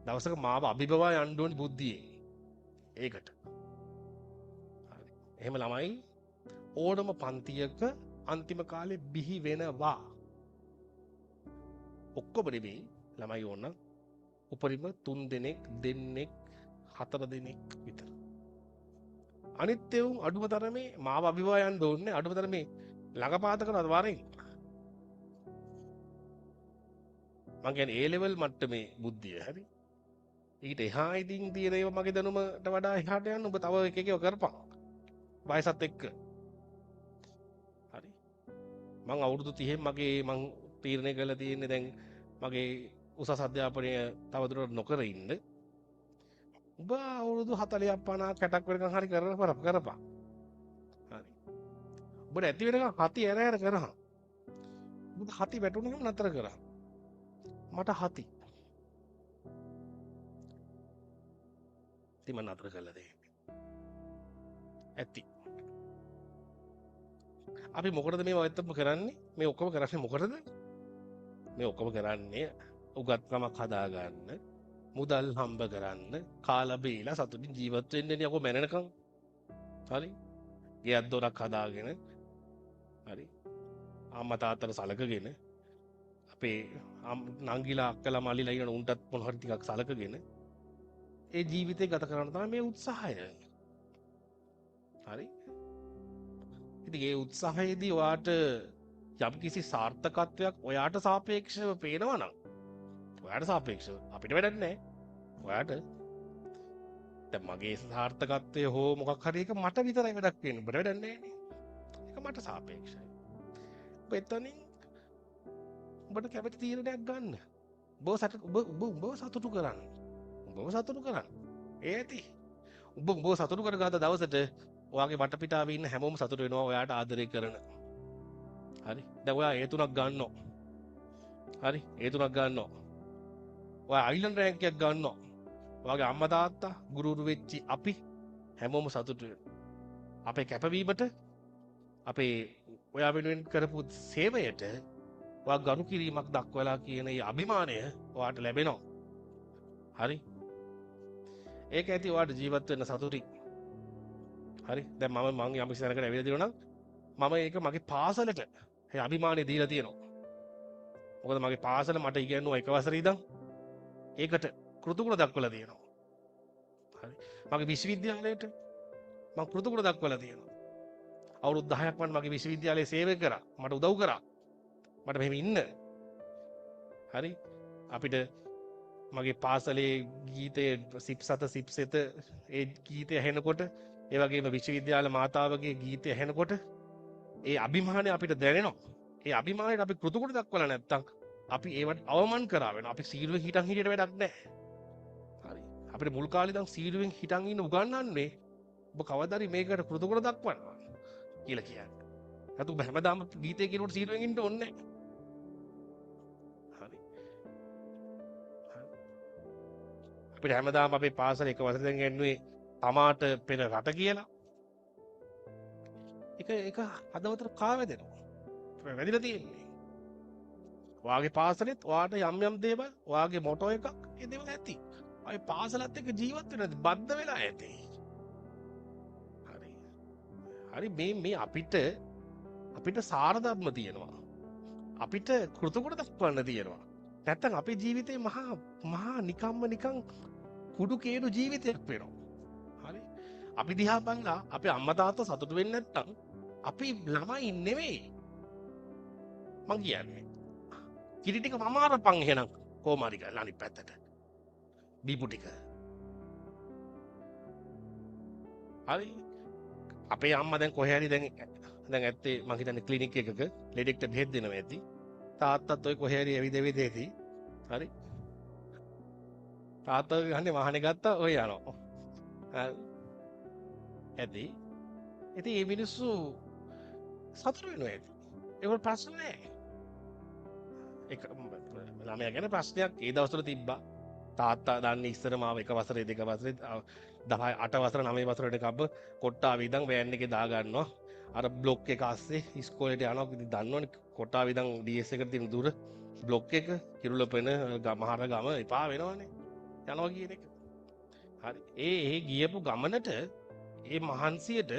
දවසක මාව අභිබවා යන්න ඕනි බුද්ධියෙන්. ඒකට. හරි. එහෙම ළමයි ඕනම පන්තියක අන්තිම කාලේ බිහි වෙනවා. ඔක්කොම නෙමෙයි ළමයි ඕන උපරිම 3 දෙනෙක් දෙන්නෙක් 4 දෙනෙක් විතර. අනිත් ඒවුන් අඩුම තරමේ මාව අභිබවා යන්න ඕනේ අඩුම තරමේ ළඟපාත කරනවද වරෙන්. මං කියන්නේ A level මට්ටමේ බුද්ධිය හරි. ඊට එහා ඉතින් තියෙන ඒවා මගේ දැනුමට වඩා එහාට යන්න ඔබ තව එක එකව කරපන්. වයසත් එක්ක. හරි. මං අවුරුදු 30 මං තීරණය කරලා තියෙන්නේ දැන් මගේ උසස් අධ්‍යාපනය තවදුරටත් නොකර ඉන්න. ඔබ අවුරුදු 40ක් 50ක් 60ක් වෙනකන් හරි කරපන්. හරි. ඔබට ඇති වෙනකන් හති ඇර කරහන්. ඔබට හති වැටුණාම නතර කරා. මට හති. ඉතින් මම නතර කළා දෙන්නේ. ඇති. අපි මොකටද මේ වයත්තම කරන්නේ? මේ ඔක්කොම කරන්නේ මොකටද? මේ ඔක්කොම කරන්නේ උගත්කමක් හදාගන්න, මුදල් හම්බ කරන්න, කාලා බීලා සතුටින් ජීවත් වෙන්නනේ යකෝ මැරෙනකම්. හරි? ගෙයක් දොරක් හදාගෙන හරි? අම්මා තාත්තට සලකගෙන අපේ නංගිලා අක්කලා මල්ලිලා ඉන්න උන්ටත් මොන හරි ටිකක් සලකගෙන ඒ ජීවිතේ ගත කරන්න තමයි මේ උත්සාහය. හරි? ඉතින් ඒ උත්සාහයේදී ඔයාට යම්කිසි සාර්ථකත්වයක් ඔයාට සාපේක්ෂව පේනවා නම් ඔයාට සාපේක්ෂව අපිට වැඩක් නැහැ. ඔයාට දැන් මගේ සාර්ථකත්වය හෝ මොකක් හරි එක මට විතරයි වැඩක් වෙන්නේ. ඔබට වැඩක් නැහැ නේ. ඒක මට සාපේක්ෂයි. ඔබ එතනින් ඔබට කැමති තීරණයක් ගන්න. ඔබ සතුටු කරන්න. ඔබව සතුටු කරන්න. ඒ ඇති. ඔබ සතුටු කරගත්ත දවසට ඔයාගේ වටපිටාවේ ඉන්න හැමෝම සතුටු වෙනවා ඔයාට ආදරය කරන. හරි. දැන් ඔයා ඒ තුනක් ගන්නවා. හරි. ඒ තුනක් ගන්නවා. ඔයා අයිලන්ඩ් රෑන්ක් එකක් ගන්නවා. ඔයාගේ අම්මා තාත්තා ගුරුවරු වෙච්චි අපි හැමෝම සතුටු වෙනවා. අපේ කැපවීමට අපේ ඔයා වෙනුවෙන් කරපු සේවයට ඔයා ගරු කිරීමක් දක්වලා කියන ඒ අභිමානය ඔයාට ලැබෙනවා. හරි. ඒක ඇති ඔයාට ජීවත් වෙන්න සතුටින්. හරි. දැන් මම යම් කිසි තැනකට ඇවිල්ලා දිනවා නම් මම ඒක මගේ පාසලට ඒ අභිමානය දීලා තියෙනවා. මොකද මගේ පාසල මට ඉගෙනුවා එක වසරේ ඉඳන් ඒකට කෘතගුණ දක්වලා තියෙනවා. හරි. මගේ විශ්වවිද්‍යාලයට මම කෘතගුණ දක්වලා තියෙනවා. අවුරුදු 10ක් මගේ විශ්වවිද්‍යාලයේ සේවය කරා. මට උදව් කරා. මට මෙහෙම ඉන්න. හරි. අපිට මගේ පාසලේ ගීතයේ සිප්සත ඒ ගීතය ඇහෙනකොට ඒ වගේම විශ්වවිද්‍යාල මාතාවගේ ගීතය ඇහෙනකොට ඒ අභිමානය අපිට දැනෙනවා. ඒ අභිමානයට අපි කෘතගුණ දක්වලා නැත්තම් අපි ඒවට අවමන් කරා වෙනවා. අපි සීරුවෙන් හිටන් හිටියට වැඩක් නැහැ. හරි. අපිට මුල් කාලේ ඉඳන් සීරුවෙන් හිටන් ඉන්න උගන්වන්නේ ඔබ කවදාරි මේකට කෘතගුණ දක්වනවා කියලා කියන්නේ. නැතු ඔබ හැමදාම ගීතේ කියනකොට සීරුවෙන් ඉන්න ඕනේ නැහැ. අපිට හැමදාම අපේ පාසල එක වසරෙන් ගෙන්නුවේ තමාට පෙර රට කියලා. ඒක හදවතට කාවැදෙනවා. වැදිලා තියෙන්නේ. ඔයාගේ පාසලෙත් ඔයාට යම් දේවල් ඔයාගේ මොටෝ එකක් ඒ දේවල් ඇති. අය පාසලත් එක්ක ජීවත් වෙන බද්ධ වෙලා ඇති. හරි. හරි මේ අපිට සාරධර්ම තියෙනවා. අපිට කෘතගුණ දක්වන්න තියෙනවා. නැත්තම් අපේ ජීවිතේ මහා නිකන් කුඩු කේඩු ජීවිතයක් වෙනවා. හරි. අපි දිහා බලලා අපේ අම්මා තාත්තා සතුටු වෙන්නේ නැත්තම් අපි ළමයි නෙවෙයි. මං කියන්නේ. කිරි ටික මම අරපන් එහෙනම් කොමාරි ගාලා අනිත් පැත්තට. බීපු ටික. හරි. අපේ අම්මා දැන් කොහේ හරි දැන් ඇත්තේ මං හිතන්නේ ක්ලිනික් එකක ලෙඩෙක්ට බෙහෙත් දෙනවා ඇති. තාත්තත් ඔය කොහේ හරි ඇවිද ඇති. හරි. තාත්තා ගහන්නේ වාහනේ ගත්තා ඔය යනවා. ඇති. ඉතින් මේ මිනිස්සු සතුටු වෙනවා ඇති. ඒක ප්‍රශ්න නෑ. ඒක ළමයා ගැන ප්‍රශ්නයක් ඒ දවස්වල තිබ්බා. තාත්තා දන්නේ ඉස්සර මාව එක වසරේ දෙක වසරේ 10 8 වසර 9 වසරට කබ්බ කොට්ටාව ඉඳන් වෑන් එකේ දා ගන්නවා. අර බ්ලොක් එක ASCII ඉස්කෝලේට යනවා. ඉතින් දන්නවනේ කොට්ටාව ඉඳන් DS එකට තියෙන දුර බ්ලොක් එක කිරුළපෙන මහර ගම එපා වෙනවනේ. යනවා කියන එක. හරි. ඒ ගියපු ගමනට ඒ මහන්සියට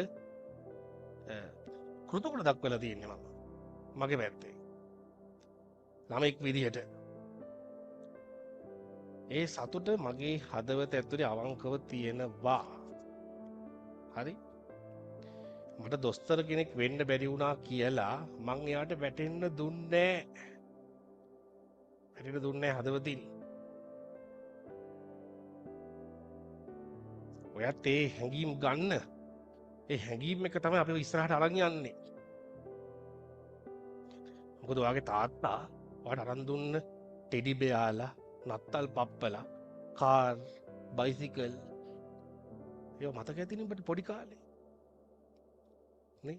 කෘතඥ දක්වලා තියෙනවා මගේ පැත්තේ. ළමෙක් විදිහට ඒ සතුට මගේ හදවත ඇතුලේ අවංකව තියෙනවා. හරි. මට දොස්තර කෙනෙක් වෙන්න බැරි වුණා කියලා මං එයාට වැටෙන්න දුන්නේ නැහැ. වැටෙන්න දුන්නේ හදවතින්. ඔයත් ඒ හැඟීම් ගන්න. ඒ හැඟීම් එක තමයි අපි ඉස්සරහට අරන් යන්නේ. මොකද ඔයාගේ තාත්තා ඔයාට අරන් දුන්න ටෙඩි බෙයාලා, නත්තල් පප්පලා, කාර්, බයිසිකල් ඒවා මතක ඇතිනේ ඔබට පොඩි කාලේ. නේ?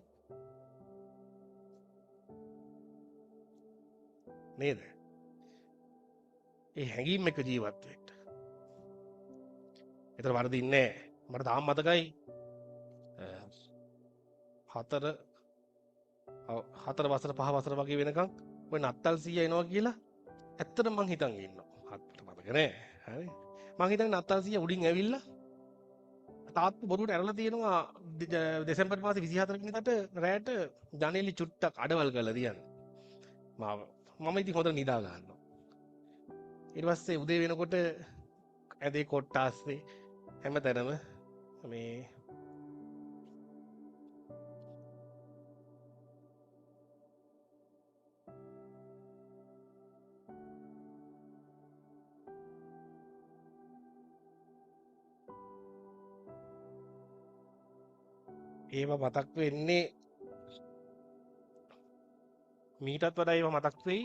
නේද? ඒ හැඟීම් එක ජීවත් වෙන්න. ඒතර වරදින්නේ නැහැ. මට තාම මතකයි හතර වසර 5 වසර වගේ වෙනකන් ඔය නත්තල් සීයා එනවා කියලා ඇත්තටම මං හිතන් ඉන්නවා. මතක නෑ. හරි. මං හිතන්නේ නත්තල් සීයා උඩින් ඇවිල්ලා තාත්තා බොරුවට ඇරලා තියෙනවා දෙසැම්බර් මාසේ 24 වෙනිදාට රැයට ජනේලි චුට්ටක් අඩවල් කරලා තියන්නේ. මම ඉතින් හොඳට නිදා ගන්නවා. ඊට පස්සේ උදේ වෙනකොට ඇදේ කොට්ටාස්සේ හැමතැනම මේ ඒවා මතක් වෙන්නේ මීටත් වඩා ඒවා මතක් වෙයි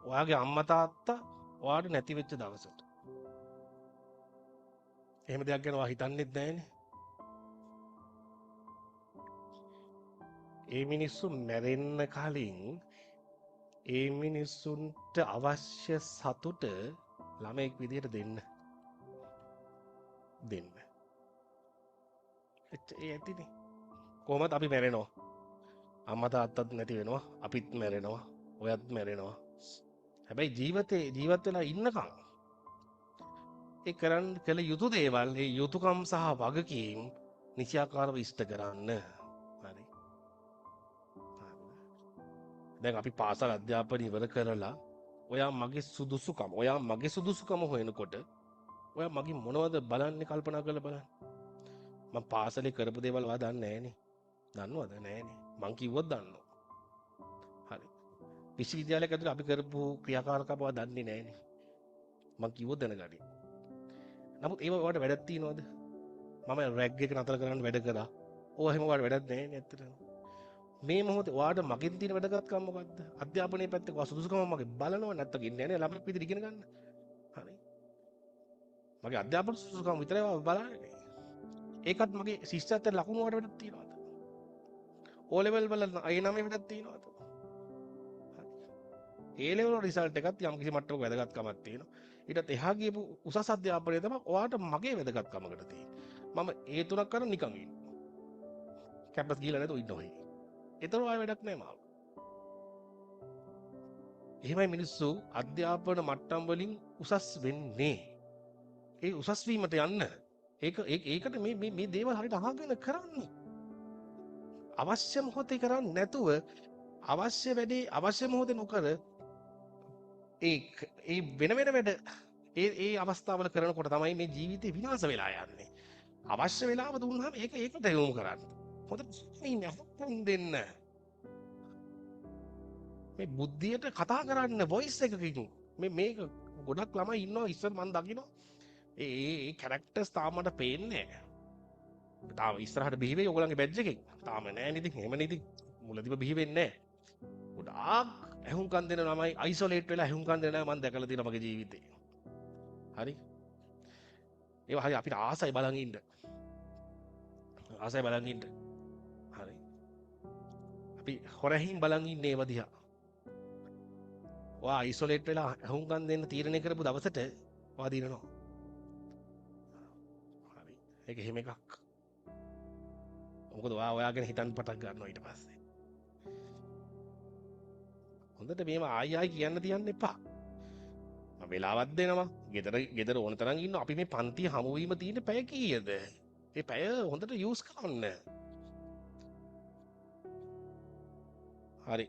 ඔයාගේ අම්මා තාත්තා ඔයාට නැති වෙච්ච දවසට. එහෙම දෙයක් ගැන ඔයා හිතන්නේත් නැහැනේ. ඒ මිනිස්සු මැරෙන්න කලින් ඒ මිනිස්සුන්ට අවශ්‍ය සතුට ළමෙක් විදියට දෙන්න. ඒ ඇතිනේ. කොහොමද අපි මැරෙනවා. අම්මා තාත්තත් නැති වෙනවා. අපිත් මැරෙනවා. ඔයත් මැරෙනවා. හැබැයි ජීවත් වෙලා ඉන්නකම් ඒ කරන්න කළ යුතු දේවල්, ඒ යුතුයකම් සහ වගකීම් නිසියාකාරව ඉෂ්ට කරන්න. හරි. දැන් අපි පාසල් අධ්‍යාපනය ඉවර කරලා ඔයා මගේ සුදුසුකම හොයනකොට ඔයා මගේ මොනවද බලන්නේ කල්පනා කරලා බලන්න. මම පාසලේ කරපු දේවල් ඔයා දන්නේ නැහනේ. දන්නවද? නැහනේ. මං කිව්වොත් දන්නවා. හරි. විශ්වවිද්‍යාලයක ඇතුළේ අපි කරපු ක්‍රියාකාරකම් ඔයා දන්නේ නැහනේ. මං කිව්වොත් දැනගනි. නමුත් ඒව ඔයාලට වැඩක් තියනවද? මම රැග් එක නතර කරන්න වැඩ කරා. ඕවා එහෙම ඔයාලට වැඩක් නැහනේ ඇත්තටම. මේ මොහොතේ ඔයාලට මගෙන් තියෙන වැදගත්කම මොකද්ද? අධ්‍යාපනයේ පැත්තේ ඔයා සුදුසුකම මගේ බලනවා නැත්තම් ඉන්නේ නැහැ නේ ළමෙක් විදිහට ඉගෙන ගන්න. හරි. මගේ අධ්‍යාපන සුදුසුකම විතරයි ඔයා බලන්නේ. ඒකත් මගේ ශිෂ්‍යත්වයට ලකුණු වලට වැඩක් තියනවද? O level වල A9 වැඩක් තියනවද? හරි. A level රිසල්ට් එකත් යම් කිසි මට්ටමක වැදගත්කමක් තියෙනවා. ඊටත් එහා ගියපු උසස් අධ්‍යාපනය තමයි ඔයාට මගේ වැදගත්කමකට තියෙන්නේ. මම ඒ තුනක් කරන් නිකන් ඉන්නවා. කැම්පස් ගිහලා නැතුව ඉන්න ඔය. ඒතර ඔය වැඩක් නෑ මාව. එහෙමයි මිනිස්සු අධ්‍යාපන මට්ටම් වලින් උසස් වෙන්නේ. ඒ උසස් වීමට යන්න ඒකට මේ දේවල් හරියට අහගෙන කරන්න. අවශ්‍ය මොහොතේ කරන්නේ නැතුව අවශ්‍ය වැඩේ අවශ්‍ය මොහොතේ නොකර ඒ වෙන වැඩ ඒ අවස්ථාවල කරනකොට තමයි මේ ජීවිතේ විනාශ වෙලා යන්නේ. අවශ්‍ය වෙලාව දුන්නාම ඒකට යොමු කරන්න. හොඳට ඉන්නේ අහන්න දෙන්න. මේ බුද්ධියට කතා කරන්න වොයිස් එකකින් මේක ගොඩක් ළමයි ඉන්නවා ඉස්සර මම දකිනවා. ඒ කැරක්ටර්ස් තාම මට පේන්නේ නැහැ. තාම ඉස්සරහට බිහි වෙයි ඔයගොල්ලන්ගේ බැජ් එකෙන්. තාම නෑ නේද? එහෙමනේ ඉතින් මුලදිම බිහි වෙන්නේ නැහැ. ගොඩාක් ඇහුම්කන් දෙන ළමයි අයිසොලේට් වෙලා ඇහුම්කන් දෙන මම දැකලා තියෙනවා මගේ ජීවිතේ. හරි? ඒවා හරි අපිට ආසයි බලන් ඉන්න. ආසයි බලන් ඉන්න. හරි. අපි හොරහින් බලන් ඉන්නේ ඒව දිහා. ඔයා අයිසොලේට් වෙලා ඇහුම්කන් දෙන්න තීරණය කරපු දවසට ඔයා දිනනවා. හරි. ඒක එහෙම එකක්. මොකද ඔයා ගැන හිතන්න පටන් ගන්නවා ඊට පස්සේ. හොඳට මේව ආයි කියන්න තියන්න එපා. වෙලාවත් දෙනවා. ගෙදර ඕන තරම් ඉන්න අපි මේ පන්ති හමුවීම තියෙන පැය කීයද? ඒ පැය හොඳට යූස් කරන්න. හරි.